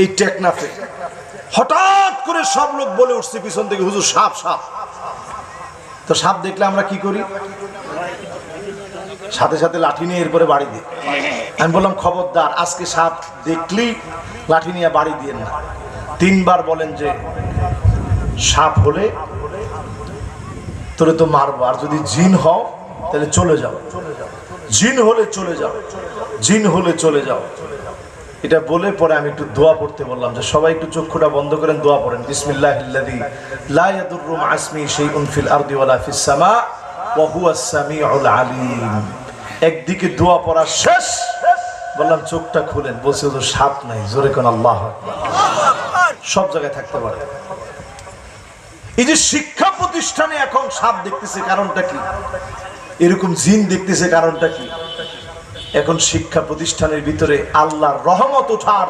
এই টেকনাফে হঠাৎ করে সব লোক বলে উঠছে পিছন থেকে, হুজুর সাপ সাপ। তো সাপ দেখলে আমরা কি করি, সাথে সাথে লাঠি নিয়ে এরপরে বাড়ি দিই। আমি বললাম খবরদার, আজকে সাপ দেখলেই লাঠি নিয়ে বাড়ি দিয়েন না। 3 বার বলেন যে সাপ হলে তোরে তো মারবো, আর যদি জিন হও তাহলে চলে যাও, জিন হলে চলে যাও, জিন হলে চলে যাও। এটা বলে পরে আমি একটু দোয়া পড়তে বললাম যে সবাই একটু চক্ষুটা বন্ধ করেন, দোয়া পড়েন। বিসমিল্লাহিল্লাযী লা ইয়াদুররু মা ইসমিহি শাইউন ফিল আরদি ওয়ালা ফিস সামা ওয়া হুয়াস সামিউল আলিম। একদিকে দোয়া পড়া শেষ, বললাম চোখটা খুলেন, বলছে তো সাপ নাই। জোরে কোন আল্লাহু আকবার। সব জায়গায় থাকতে পারে। এই যে শিক্ষা প্রতিষ্ঠানে এখন সাপ দেখতেছে, কারণটা কি? এরকম জিন দেখতেছে, কারণটা কি? এখন শিক্ষা প্রতিষ্ঠানের ভিতরে আল্লাহর রহমত ওঠার